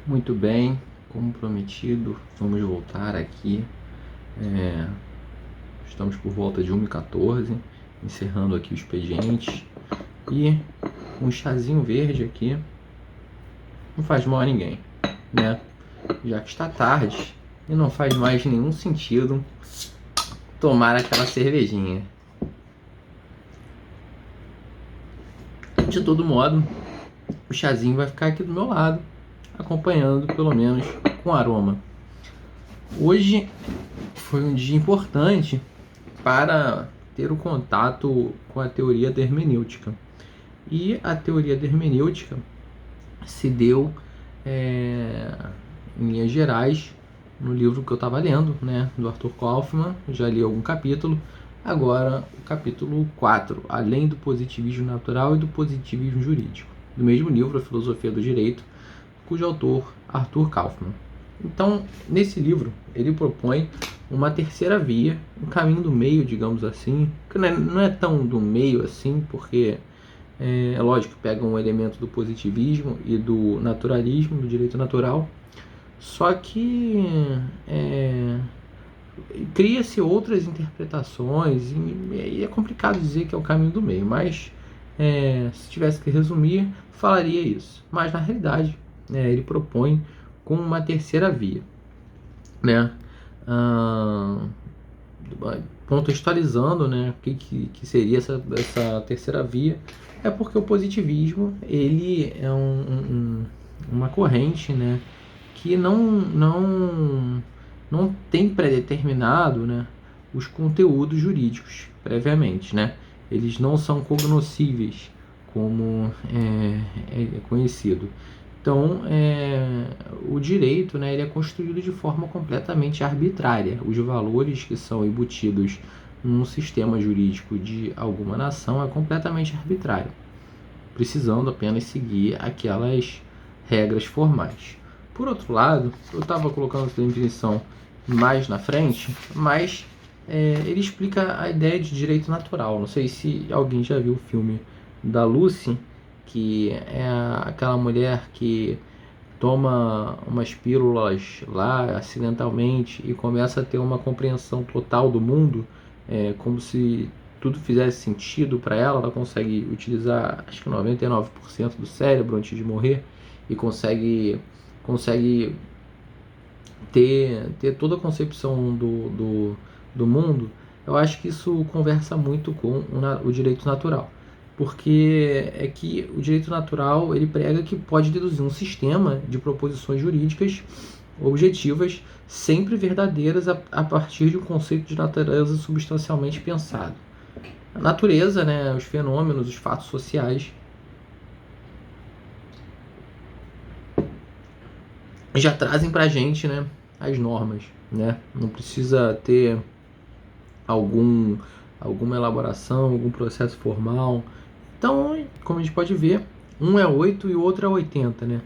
Muito bem, como prometido, vamos voltar aqui. Estamos por volta de 1h14, encerrando aqui o expediente. E um chazinho verde aqui não faz mal a ninguém, né? Já que está tarde e não faz mais nenhum sentido tomar aquela cervejinha. De todo modo, o chazinho vai ficar aqui do meu lado, acompanhando pelo menos com aroma. Hoje foi um dia importante para ter o contato com a teoria da hermenêutica. E a teoria da hermenêutica se deu, em linhas gerais, no livro que eu estava lendo, né, do Arthur Kaufmann. Já li algum capítulo. Agora, o capítulo 4, Além do Positivismo Natural e do Positivismo Jurídico, do mesmo livro, A Filosofia do Direito, cujo autor, Arthur Kaufmann. Então, nesse livro, ele propõe uma terceira via, um caminho do meio, digamos assim, que não é tão do meio assim, porque é lógico que pega um elemento do positivismo e do naturalismo, do direito natural, só que cria-se outras interpretações e é complicado dizer que é o caminho do meio, mas se tivesse que resumir, falaria isso. Mas na realidade, ele propõe com uma terceira via, né? Contextualizando, né, o que seria essa terceira via, é porque o positivismo ele é uma corrente, né, que não tem predeterminado, né, os conteúdos jurídicos previamente, né? Eles não são cognoscíveis, como é conhecido. Então, o direito, né, ele é construído de forma completamente arbitrária. Os valores que são embutidos num sistema jurídico de alguma nação é completamente arbitrário, precisando apenas seguir aquelas regras formais. Por outro lado, eu estava colocando essa definição mais na frente, mas ele explica a ideia de direito natural. Não sei se alguém já viu o filme da Lucy, que é aquela mulher que toma umas pílulas lá acidentalmente e começa a ter uma compreensão total do mundo, como se tudo fizesse sentido para ela. Ela consegue utilizar acho que 99% do cérebro antes de morrer e consegue ter toda a concepção do mundo. Eu acho que isso conversa muito com o direito natural, porque é que o direito natural ele prega que pode deduzir um sistema de proposições jurídicas objetivas, sempre verdadeiras a partir de um conceito de natureza substancialmente pensado. A natureza, né, os fenômenos, os fatos sociais já trazem pra gente, né, as normas, né? Não precisa ter alguma elaboração, algum processo formal. Então, como a gente pode ver, um é 8 e o outro é 80, né?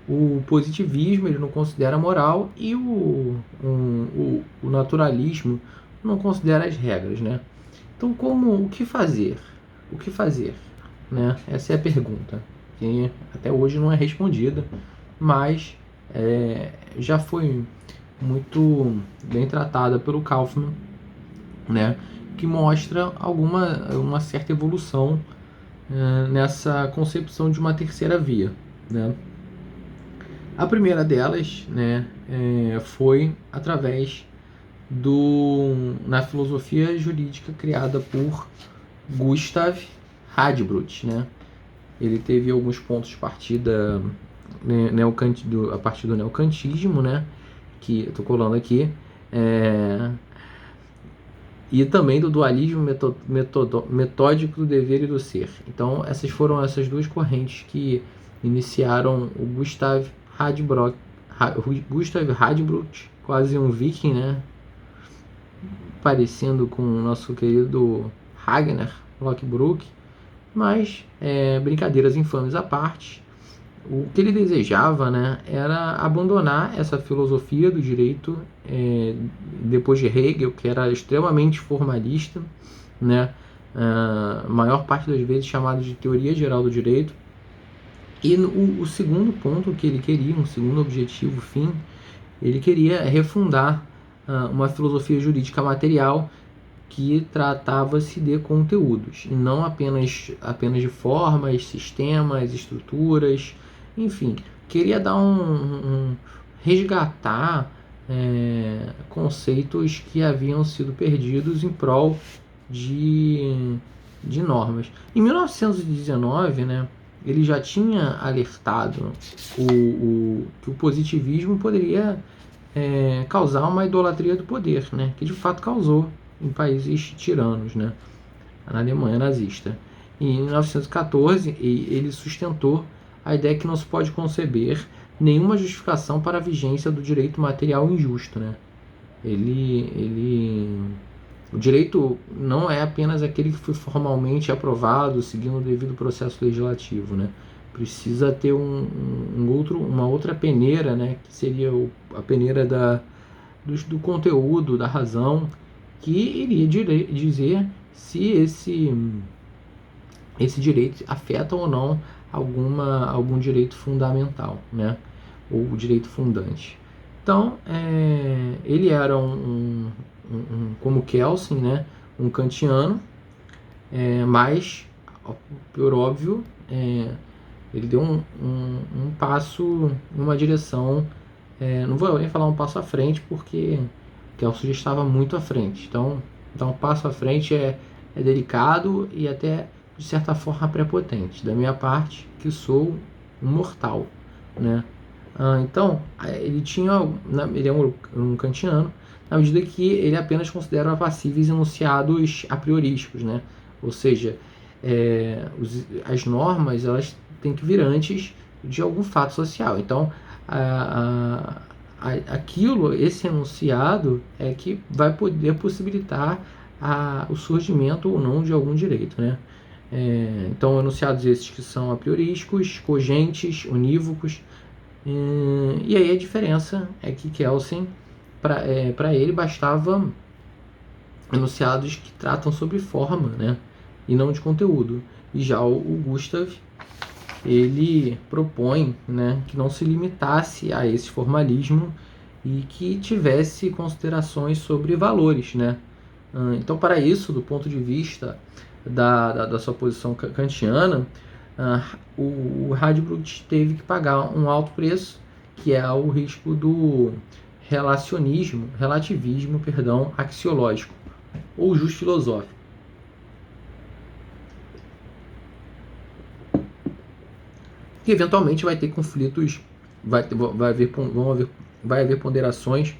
O positivismo ele não considera moral e o naturalismo não considera as regras, né? Então, o que fazer? O que fazer? Né? Essa é a pergunta, que até hoje não é respondida, mas já foi muito bem tratada pelo Kaufmann, né? Que mostra uma certa evolução nessa concepção de uma terceira via, né? A primeira delas, né, foi através na filosofia jurídica criada por Gustav Radbruch, né? Ele teve alguns pontos de partida a partir do neocantismo, né? Que eu estou colando aqui, e também do dualismo metódico do dever e do ser. Então, essas foram essas duas correntes que iniciaram o Gustav Radbruch, quase um viking, né? Parecendo com o nosso querido Ragnar Lothbrok, mas brincadeiras infames à parte, o que ele desejava, né, era abandonar essa filosofia do direito depois de Hegel, que era extremamente formalista, né, a maior parte das vezes chamado de teoria geral do direito, E o segundo ponto que ele queria, um segundo objetivo, fim, ele queria refundar uma filosofia jurídica material que tratava-se de conteúdos, e não apenas de formas, sistemas, estruturas, enfim, queria dar resgatar conceitos que haviam sido perdidos em prol de normas. Em 1919, né, ele já tinha alertado que o positivismo poderia causar uma idolatria do poder, né, que de fato causou em países tiranos, né, na Alemanha nazista. E em 1914, ele sustentou a ideia que não se pode conceber nenhuma justificação para a vigência do direito material injusto, né? O direito não é apenas aquele que foi formalmente aprovado seguindo o devido processo legislativo, né? Precisa ter uma outra peneira, né? Que seria a peneira do conteúdo, da razão, que iria dizer se esse direito afeta ou não algum direito fundamental, né? Ou o direito fundante. Então, ele era como Kelsen, né? Um kantiano, mas, por óbvio, ele deu um passo em uma direção, não vou nem falar um passo à frente, porque Kelsen já estava muito à frente. Então, dar um passo à frente é delicado e até, de certa forma, prepotente. Da minha parte, que sou um mortal, né? Então, ele é um kantiano, na medida que ele apenas considera passíveis enunciados a priorísticos, né? Ou seja, as normas elas têm que vir antes de algum fato social. Então, esse enunciado é que vai poder possibilitar o surgimento ou não de algum direito, né? Então, enunciados esses que são a priorísticos, cogentes, unívocos. E aí a diferença é que Kelsen, para ele, bastava enunciados que tratam sobre forma, né, e não de conteúdo. E já o Gustav, ele propõe, né, que não se limitasse a esse formalismo e que tivesse considerações sobre valores, né. Então, para isso, do ponto de vista da sua posição kantiana, o Radbruch teve que pagar um alto preço, que é o risco do relativismo, axiológico ou justo filosófico. Que eventualmente vai ter conflitos, vai haver ponderações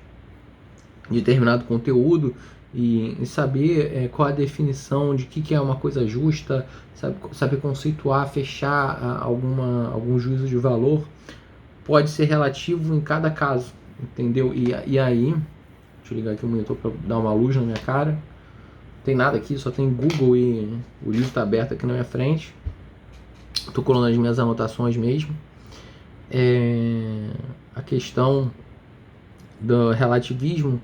de determinado conteúdo e saber qual a definição de que é uma coisa justa, saber conceituar, fechar algum juízo de valor, pode ser relativo em cada caso, entendeu? E aí, deixa eu ligar aqui o monitor para dar uma luz na minha cara. Não tem nada aqui, só tem Google e o livro está aberto aqui na minha frente. Estou colando as minhas anotações mesmo. A questão do relativismo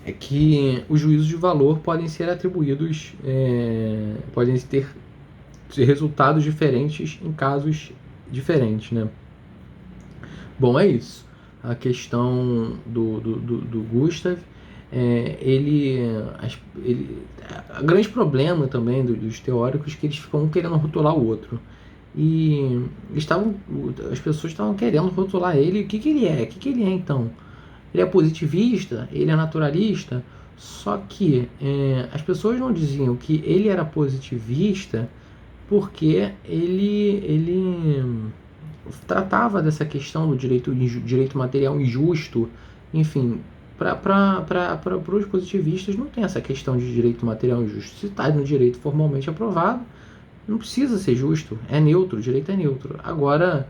é que os juízos de valor podem ser atribuídos, podem ter resultados diferentes em casos diferentes, né? Bom, é isso. A questão do Gustav, o grande problema também dos teóricos é que eles ficam querendo rotular o outro. E as pessoas estavam querendo rotular ele. O que ele é? O que ele é, então? Ele é positivista? Ele é naturalista? Só que as pessoas não diziam que ele era positivista porque ele tratava dessa questão do direito material injusto. Enfim, para os positivistas não tem essa questão de direito material injusto. Se está no direito formalmente aprovado, não precisa ser justo, é neutro, o direito é neutro. Agora,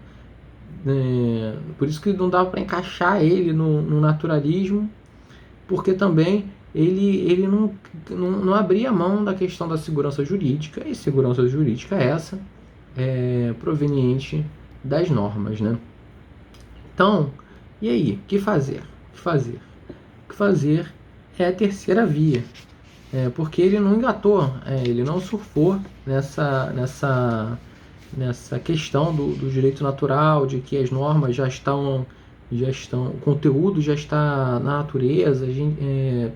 por isso que não dava para encaixar ele no naturalismo, porque também ele não abria mão da questão da segurança jurídica, e segurança jurídica essa proveniente das normas, né? Então, e aí, o que fazer? O que fazer é a terceira via, porque ele não engatou, ele não surfou nessa questão do direito natural, de que as normas o conteúdo já está na natureza,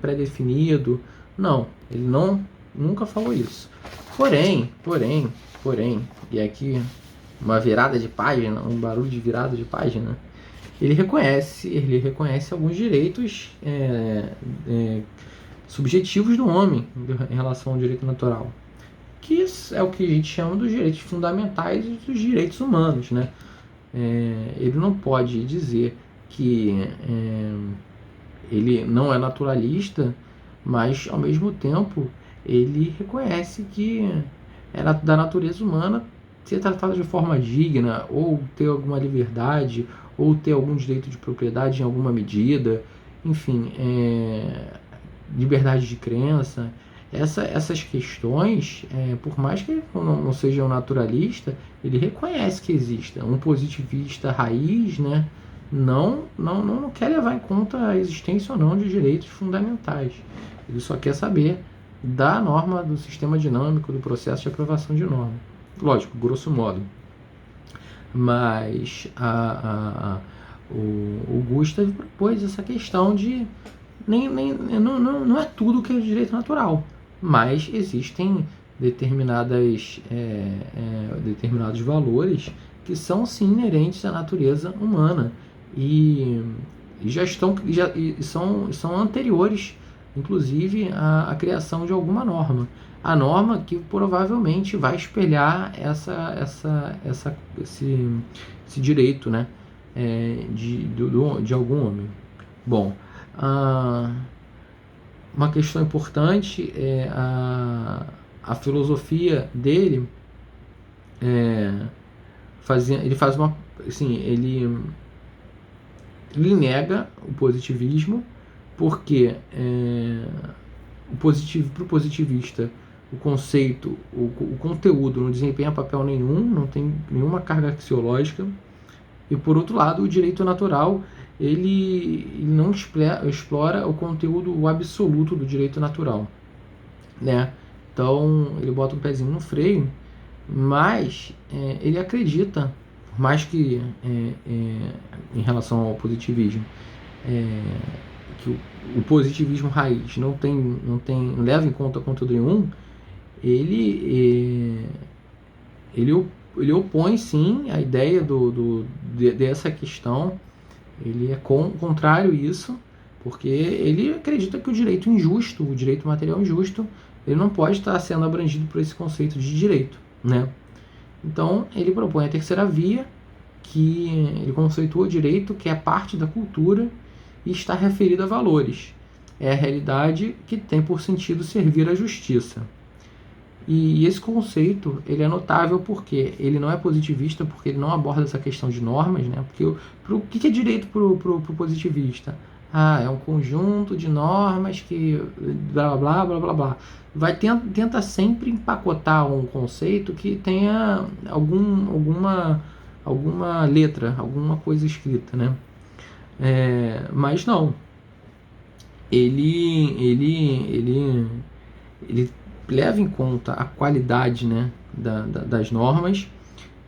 pré-definido. Não, ele nunca falou isso. Porém, e aqui uma virada de página, um barulho de virada de página, ele reconhece alguns direitos subjetivos do homem em relação ao direito natural, que é o que a gente chama dos direitos fundamentais e dos direitos humanos, né? Ele não pode dizer que ele não é naturalista, mas ao mesmo tempo ele reconhece que da natureza humana ser tratada de forma digna, ou ter alguma liberdade, ou ter algum direito de propriedade em alguma medida, enfim, liberdade de crença. Essas questões, por mais que ele não seja um naturalista, ele reconhece que exista. Um positivista raiz, né, não quer levar em conta a existência ou não de direitos fundamentais. Ele só quer saber da norma, do sistema dinâmico, do processo de aprovação de norma. Lógico, grosso modo. Mas o Gustav propôs essa questão de não é tudo que é direito natural, mas existem determinados valores que são sim inerentes à natureza humana e são anteriores, inclusive, à criação de alguma norma. A norma que provavelmente vai espelhar esse direito, né, de algum homem. Bom, uma questão importante é a filosofia dele. Ele faz uma, assim, ele nega o positivismo, porque para o positivista o conceito, o conteúdo não desempenha papel nenhum, não tem nenhuma carga axiológica. E por outro lado, o direito natural ele não explora o conteúdo absoluto do direito natural, né? Então ele bota um pezinho no freio, mas ele acredita, por mais que em relação ao positivismo, que o positivismo raiz não leva em conta conteúdo nenhum, ele opõe sim a ideia dessa questão. Ele é contrário a isso, porque ele acredita que o direito injusto, o direito material injusto, ele não pode estar sendo abrangido por esse conceito de direito, né? Então ele propõe a terceira via, que ele conceitua o direito que é parte da cultura e está referido a valores. É a realidade que tem por sentido servir à justiça. E esse conceito ele é notável porque ele não é positivista, porque ele não aborda essa questão de normas, né? Porque o que é direito para o positivista? É um conjunto de normas que blá blá blá blá blá. Tenta sempre empacotar um conceito que tenha alguma letra, alguma coisa escrita, né? Mas não. Ele leva em conta a qualidade, né, das normas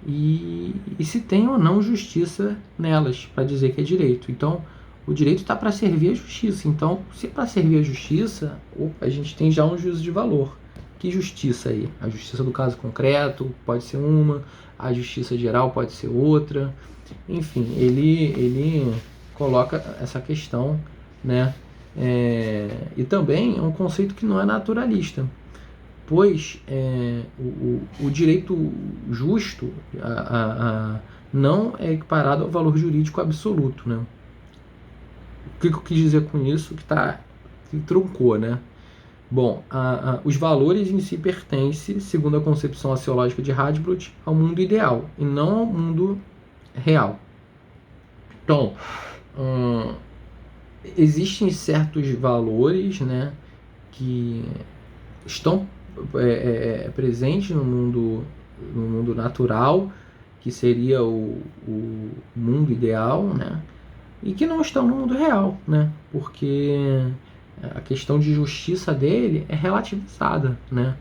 e se tem ou não justiça nelas, para dizer que é direito. Então, o direito está para servir a justiça. Então, se para servir a justiça, a gente tem já um juízo de valor. Que justiça aí? A justiça do caso concreto pode ser uma, a justiça geral pode ser outra. Enfim, ele coloca essa questão, né? E também é um conceito que não é naturalista, pois o direito justo não é equiparado ao valor jurídico absoluto, né? O que eu quis dizer com isso? Que truncou, né? Bom, os valores em si pertencem, segundo a concepção axiológica de Radbruch, ao mundo ideal e não ao mundo real. Então, existem certos valores, né, que estão presentes no mundo natural, que seria o mundo ideal, né, e que não estão no mundo real, né, porque a questão de justiça dele é relativizada, né.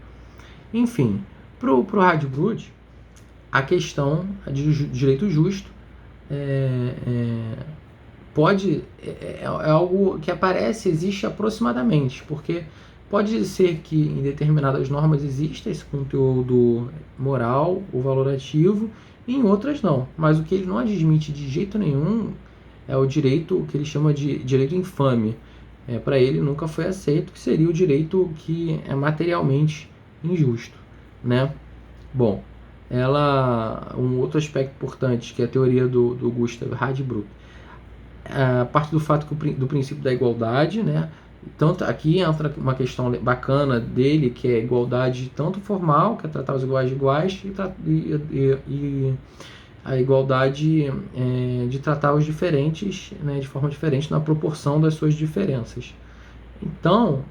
Enfim, pro Radbruch, a questão de direito justo é algo que aparece, existe aproximadamente, porque pode ser que em determinadas normas exista esse conteúdo moral, o valorativo, e em outras não. Mas o que ele não admite de jeito nenhum é o direito que ele chama de direito infame. Para ele nunca foi aceito, que seria o direito que é materialmente injusto, né? Bom, um outro aspecto importante, que é a teoria do Gustav Radbruch, a parte do fato do princípio da igualdade, né? Tanto aqui entra uma questão bacana dele, que é a igualdade tanto formal, que é tratar os iguais de iguais, e a igualdade de tratar os diferentes, né, de forma diferente, na proporção das suas diferenças. Então,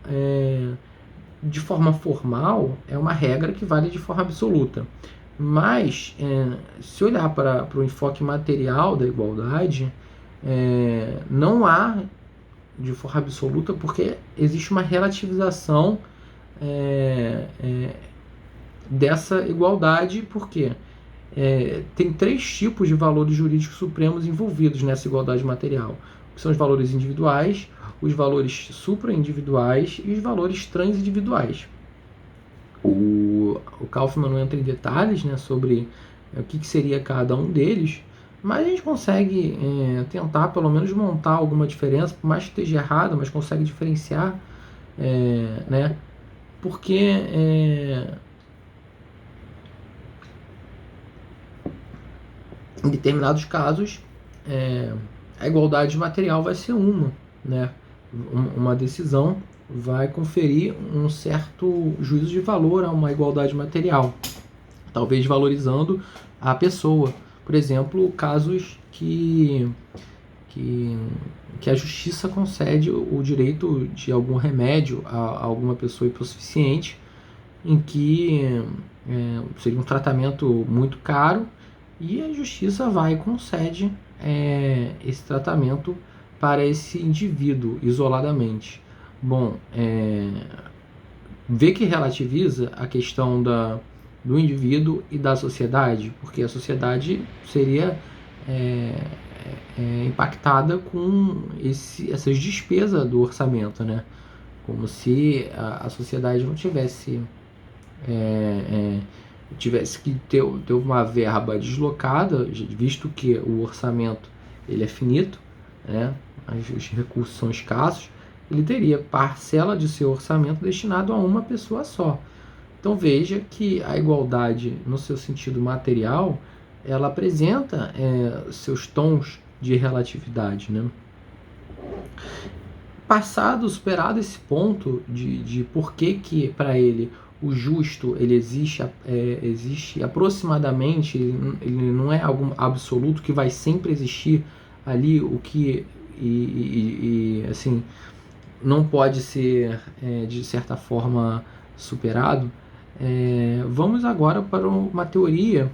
de forma formal, é uma regra que vale de forma absoluta. Mas, se olhar para o enfoque material da igualdade, não há de forma absoluta, porque existe uma relativização dessa igualdade, porque tem 3 tipos de valores jurídicos supremos envolvidos nessa igualdade material, que são os valores individuais, os valores supraindividuais e os valores transindividuais. O Kaufmann não entra em detalhes, né, sobre o que seria cada um deles, mas a gente consegue tentar pelo menos montar alguma diferença, por mais que esteja errado, mas consegue diferenciar, né? Porque em determinados casos a igualdade material vai ser né? Uma decisão vai conferir um certo juízo de valor a uma igualdade material, talvez valorizando a pessoa. Por exemplo, casos que a justiça concede o direito de algum remédio a alguma pessoa hipossuficiente, em que seria um tratamento muito caro, e a justiça vai e concede esse tratamento para esse indivíduo isoladamente. Bom, vê que relativiza a questão do indivíduo e da sociedade, porque a sociedade seria impactada com essas despesas do orçamento, né? Como se a sociedade não tivesse que ter uma verba deslocada, visto que o orçamento ele é finito, né? Os recursos são escassos, ele teria parcela de seu orçamento destinado a uma pessoa só. Então veja que a igualdade, no seu sentido material, ela apresenta seus tons de relatividade, né? Superado esse ponto de por que para ele o justo ele existe aproximadamente, ele não é algo absoluto que vai sempre existir ali, o que assim não pode ser de certa forma superado. Vamos agora para uma teoria,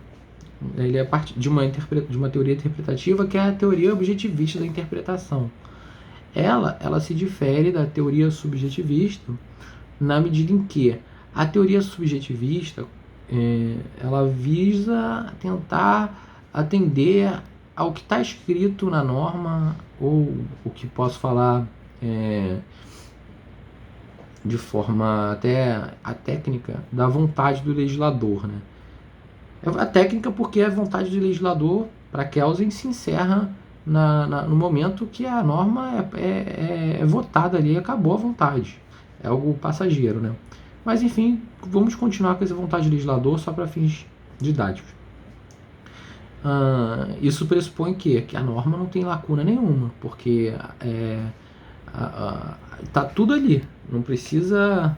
ele é parte de uma teoria interpretativa, que é a teoria objetivista da interpretação. Ela se difere da teoria subjetivista na medida em que a teoria subjetivista ela visa tentar atender ao que está escrito na norma, ou o que posso falar de forma até a técnica da vontade do legislador, né? A técnica porque a vontade do legislador, para Kelsen, se encerra no momento que a norma é votada ali e acabou a vontade. É algo passageiro, né? Mas enfim, vamos continuar com essa vontade do legislador só para fins didáticos. Isso pressupõe que a norma não tem lacuna nenhuma, porque tá tudo ali, não precisa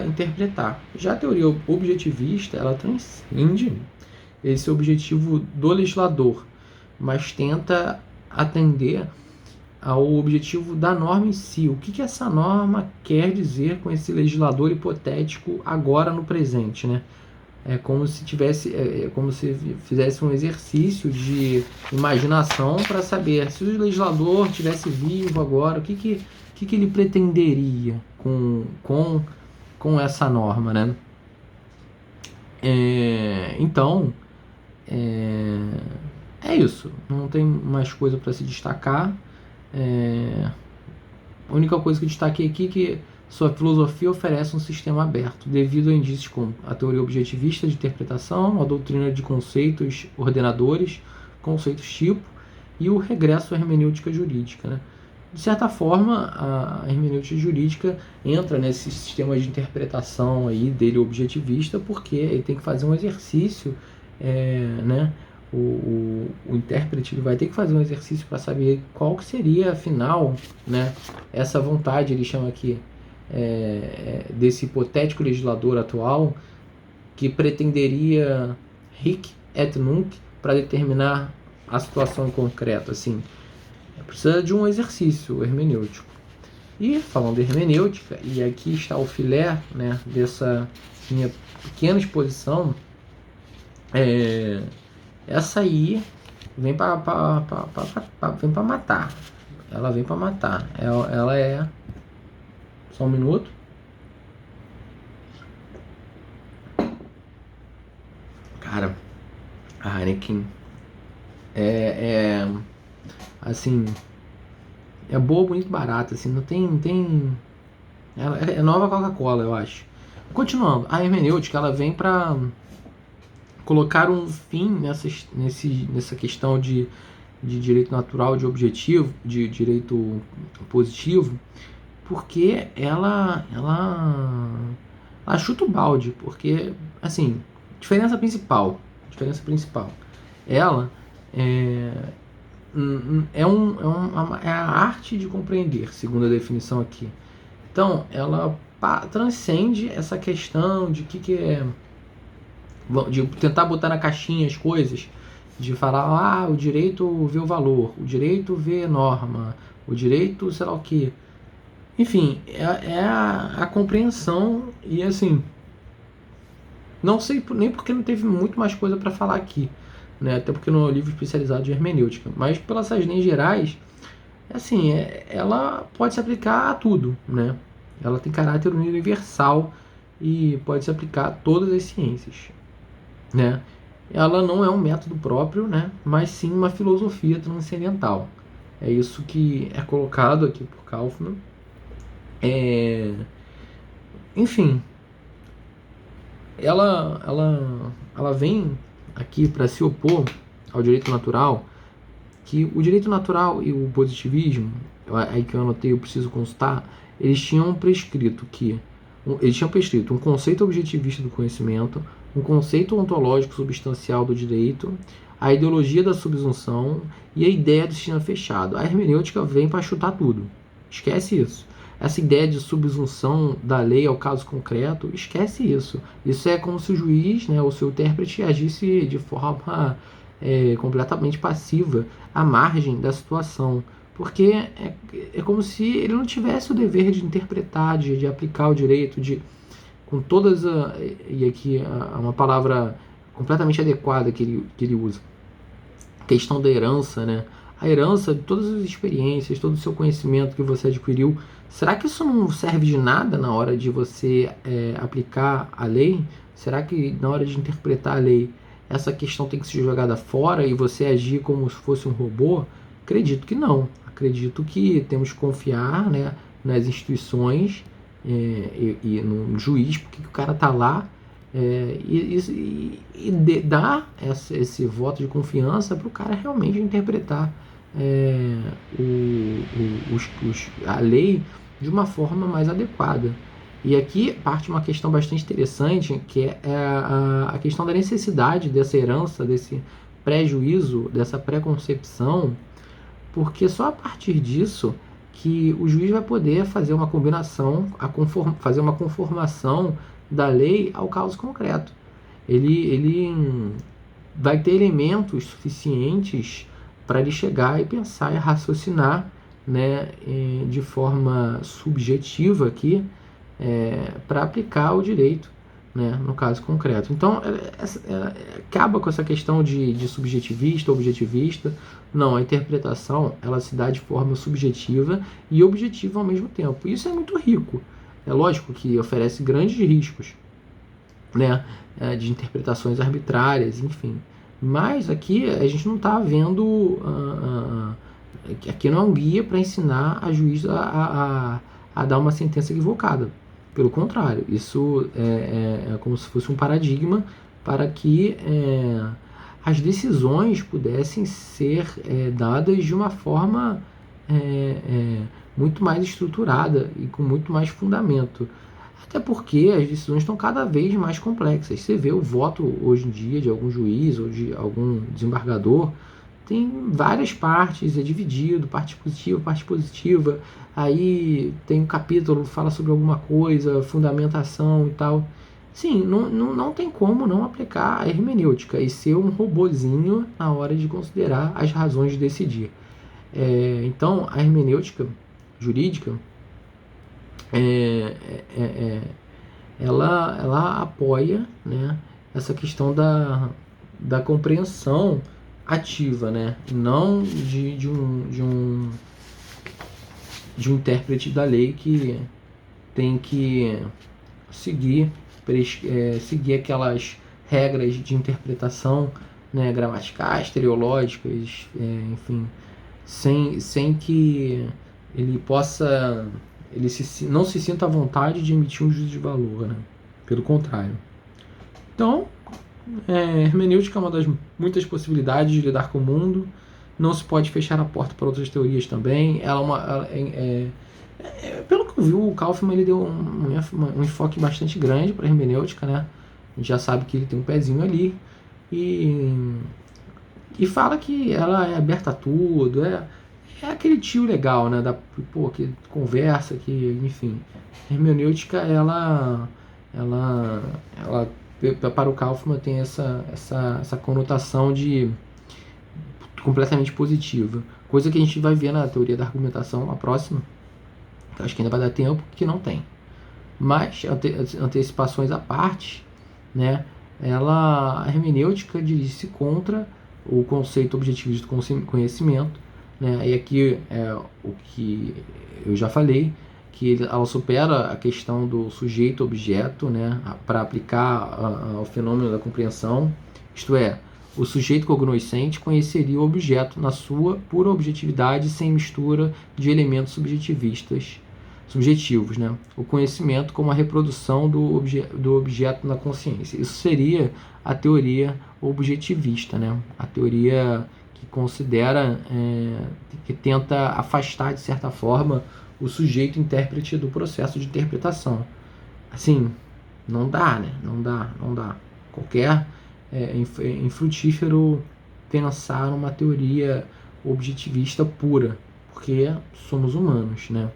interpretar. Já a teoria objetivista, ela transcende esse objetivo do legislador, mas tenta atender ao objetivo da norma em si. O que essa norma quer dizer com esse legislador hipotético agora no presente, né? É como se fizesse um exercício de imaginação para saber se o legislador estivesse vivo agora, o que ele pretenderia com essa norma, né? Então, é isso. Não tem mais coisa para se destacar. A única coisa que eu destaquei aqui é que sua filosofia oferece um sistema aberto, devido a indícios como a teoria objetivista de interpretação, a doutrina de conceitos ordenadores, conceitos tipo, e o regresso à hermenêutica jurídica, né? De certa forma, a hermenêutica jurídica entra nesse sistema de interpretação aí dele objetivista, porque ele tem que fazer um exercício, né? O intérprete ele vai ter que fazer um exercício para saber qual que seria, afinal, né, essa vontade, ele chama aqui, desse hipotético legislador atual, que pretenderia hic et nunc para determinar a situação concreta, assim. Precisa de um exercício hermenêutico. E falando de hermenêutica, e aqui está o filé, né, dessa minha pequena exposição, essa aí vem para matar. Ela vem para matar. Ela é... Só um minuto. Cara, a Heineken assim, é boa, bonita, barata, assim, não tem ela é nova Coca-Cola, eu acho. Continuando, a hermenêutica, ela vem para colocar um fim nessa questão de direito natural, de objetivo, de direito positivo, porque ela chuta o balde, porque, assim, diferença principal, ela é a arte de compreender, segundo a definição aqui. Então, ela transcende essa questão de que é, de tentar botar na caixinha as coisas, de falar, o direito vê o valor, o direito vê norma, o direito sei lá o que. Enfim, é a compreensão. E assim, não sei nem porque não teve muito mais coisa para falar aqui, né? Até porque não é um livro especializado de hermenêutica, mas pelas leis gerais, assim, ela pode se aplicar a tudo, né? Ela tem caráter universal e pode se aplicar a todas as ciências, né? Ela não é um método próprio, né? Mas sim uma filosofia transcendental. É isso que é colocado aqui por Kaufmann. Enfim, ela vem aqui para se opor ao direito natural, que o direito natural e o positivismo, aí que eu anotei, eu preciso constar, eles tinham prescrito um conceito objetivista do conhecimento, um conceito ontológico substancial do direito, a ideologia da subsunção e a ideia do sistema fechado. A hermenêutica vem para chutar tudo. Esquece isso. Essa ideia de subsunção da lei ao caso concreto, esquece isso. Isso é como se o juiz, né, ou seu intérprete, agisse de forma completamente passiva, à margem da situação. Porque é como se ele não tivesse o dever de interpretar, de aplicar o direito, com todas e aqui uma palavra completamente adequada que ele usa, a questão da herança, né? A herança de todas as experiências, todo o seu conhecimento que você adquiriu, será que isso não serve de nada na hora de você aplicar a lei? Será que na hora de interpretar a lei essa questão tem que ser jogada fora e você agir como se fosse um robô? Acredito que não. Acredito que temos que confiar, né, nas instituições e no juiz, porque o cara tá lá, dar esse voto de confiança para o cara realmente interpretar a lei de uma forma mais adequada. E aqui parte uma questão bastante interessante, que é a questão da necessidade dessa herança, desse pré-juízo, dessa preconcepção, porque só a partir disso que o juiz vai poder fazer uma combinação, fazer uma conformação da lei ao caso concreto. Ele vai ter elementos suficientes para ele chegar e pensar e raciocinar, né, de forma subjetiva aqui, para aplicar o direito, né, no caso concreto. Então, acaba com essa questão de subjetivista, objetivista. Não, a interpretação ela se dá de forma subjetiva e objetiva ao mesmo tempo. Isso é muito rico. É lógico que oferece grandes riscos, né, de interpretações arbitrárias, enfim. Mas aqui a gente não está vendo, aqui não é um guia para ensinar a juiz a dar uma sentença equivocada. Pelo contrário, isso é como se fosse um paradigma para que as decisões pudessem ser dadas de uma forma muito mais estruturada e com muito mais fundamento. Até porque as decisões estão cada vez mais complexas. Você vê o voto hoje em dia de algum juiz ou de algum desembargador, tem várias partes, é dividido, parte positiva, aí tem um capítulo que fala sobre alguma coisa, fundamentação e tal. Sim, não tem como não aplicar a hermenêutica e ser um robozinho na hora de considerar as razões de decidir. Então, a hermenêutica jurídica, ela apoia, né, essa questão da compreensão ativa, né, não de um intérprete da lei que tem que seguir aquelas regras de interpretação, né, gramaticais, teleológicas, enfim, sem que ele possa, não se sinta à vontade de emitir um juízo de valor, né? Pelo contrário. Então, hermenêutica é uma das muitas possibilidades de lidar com o mundo. Não se pode fechar a porta para outras teorias também. Pelo que eu vi, o Kaufmann ele deu um enfoque bastante grande para a hermenêutica, né? A gente já sabe que ele tem um pezinho ali e fala que ela é aberta a tudo, é aquele tio legal, né? Que conversa, que, enfim. A hermenêutica, ela para o Kaufmann tem essa conotação de completamente positiva. Coisa que a gente vai ver na teoria da argumentação, a próxima, que acho que ainda vai dar tempo, que não tem. Mas, antecipações à parte, né? A hermenêutica dirige-se contra o conceito objetivista do conhecimento, né? E aqui é o que eu já falei, que ela supera a questão do sujeito-objeto, né, para aplicar ao fenômeno da compreensão. Isto é, o sujeito cognoscente conheceria o objeto na sua pura objetividade, sem mistura de elementos subjetivos, né? O conhecimento como a reprodução do objeto na consciência. Isso seria a teoria objetivista, né? A teoria que considera, que tenta afastar, de certa forma, o sujeito intérprete do processo de interpretação. Assim, não dá, né? Não dá. É infrutífero pensar numa teoria objetivista pura, porque somos humanos, né?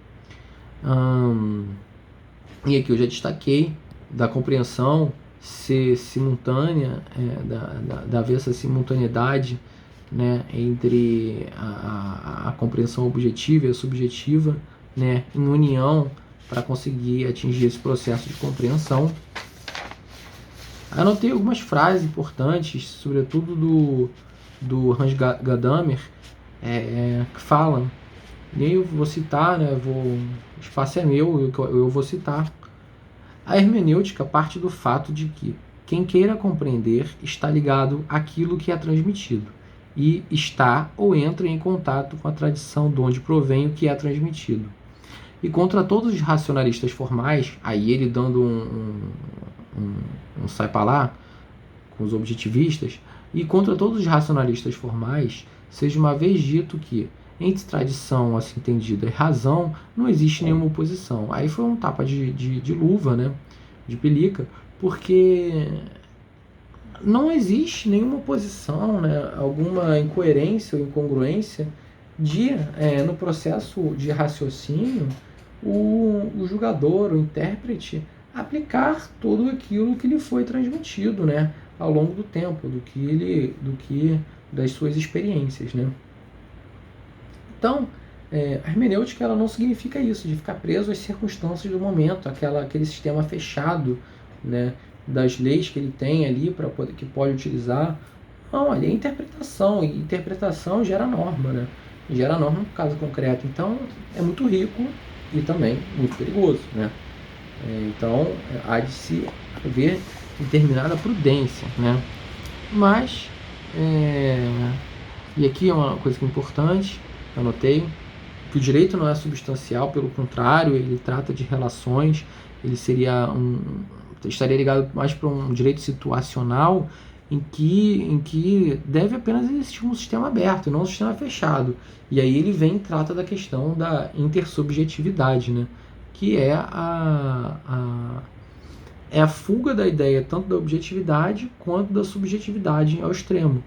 E aqui eu já destaquei da compreensão ser simultânea, da haver essa simultaneidade, né, entre a compreensão objetiva e a subjetiva, né, em união para conseguir atingir esse processo de compreensão. Anotei algumas frases importantes, sobretudo do Hans Gadamer, que falam, nem eu vou citar, né, o espaço é meu, eu vou citar. A hermenêutica parte do fato de que quem queira compreender está ligado àquilo que é transmitido e está ou entra em contato com a tradição de onde provém o que é transmitido. E contra todos os racionalistas formais, aí ele dando um sai para lá com os objetivistas, e contra todos os racionalistas formais, seja uma vez dito que entre tradição assim entendida e razão não existe nenhuma oposição. Aí foi um tapa de luva, né, de pelica, porque não existe nenhuma oposição, né, alguma incoerência ou incongruência no processo de raciocínio, o julgador, o intérprete, aplicar tudo aquilo que lhe foi transmitido, né, ao longo do tempo, das suas experiências, né. Então, a hermenêutica ela não significa isso, de ficar preso às circunstâncias do momento, aquele sistema fechado, né, das leis que ele tem ali que pode utilizar. Não, ali é interpretação, e interpretação gera norma, né? Gera norma no caso concreto. Então, é muito rico e também muito perigoso, né? Então, há de se ver determinada prudência, né? Mas, e aqui é uma coisa que é importante, anotei, que o direito não é substancial, pelo contrário, ele trata de relações, ele estaria ligado mais para um direito situacional em que deve apenas existir um sistema aberto, não um sistema fechado. E aí ele vem e trata da questão da intersubjetividade, né? Que é a fuga da ideia tanto da objetividade quanto da subjetividade ao extremo.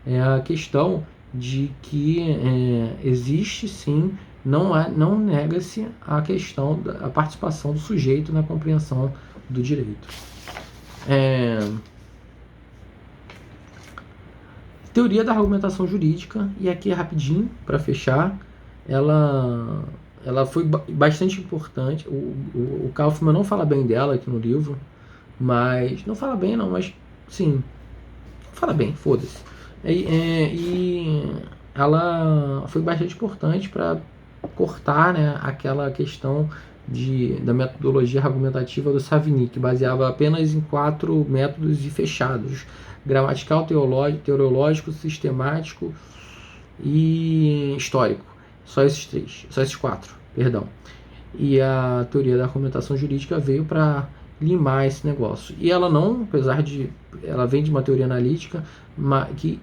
É a questão de que existe sim, não nega-se a questão da participação do sujeito na compreensão do direito. Teoria da argumentação jurídica, e aqui é rapidinho para fechar, ela foi bastante importante. O Kaufmann não fala bem dela aqui no livro, mas não fala bem não, mas sim, fala bem, foda-se. E ela foi bastante importante para cortar, né, aquela questão da metodologia argumentativa do Savigny, que baseava apenas em 4 métodos e fechados: gramatical, teológico, sistemático e histórico. Só esses 4, perdão. E a teoria da argumentação jurídica veio para limar esse negócio. E ela não, apesar de... ela vem de uma teoria analítica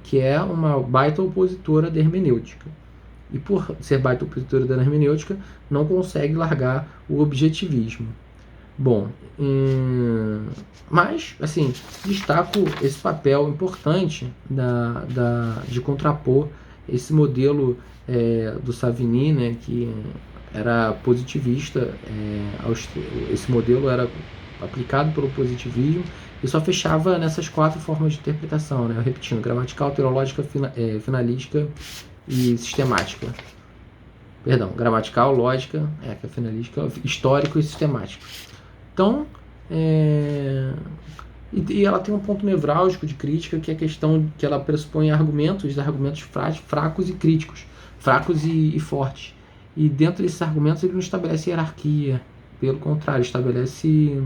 que é uma baita opositora da hermenêutica. E por ser baita opositora da hermenêutica, não consegue largar o objetivismo. Bom, mas, assim, destaco esse papel importante de contrapor esse modelo do Savigny, né, que era positivista. Esse modelo era aplicado pelo positivismo e só fechava nessas 4 formas de interpretação, né? Repetindo: gramatical, teológica, finalística e sistemática. Perdão, gramatical, lógica, que é finalística, histórico e sistemático. Então, e ela tem um ponto nevrálgico de crítica, que é a questão que ela pressupõe argumentos fracos e críticos, fracos e fortes. E dentro desses argumentos ele não estabelece hierarquia, pelo contrário, estabelece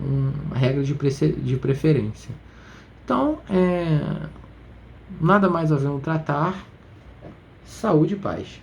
uma regra de preferência. Então, nada mais havendo tratar. Saúde e paz.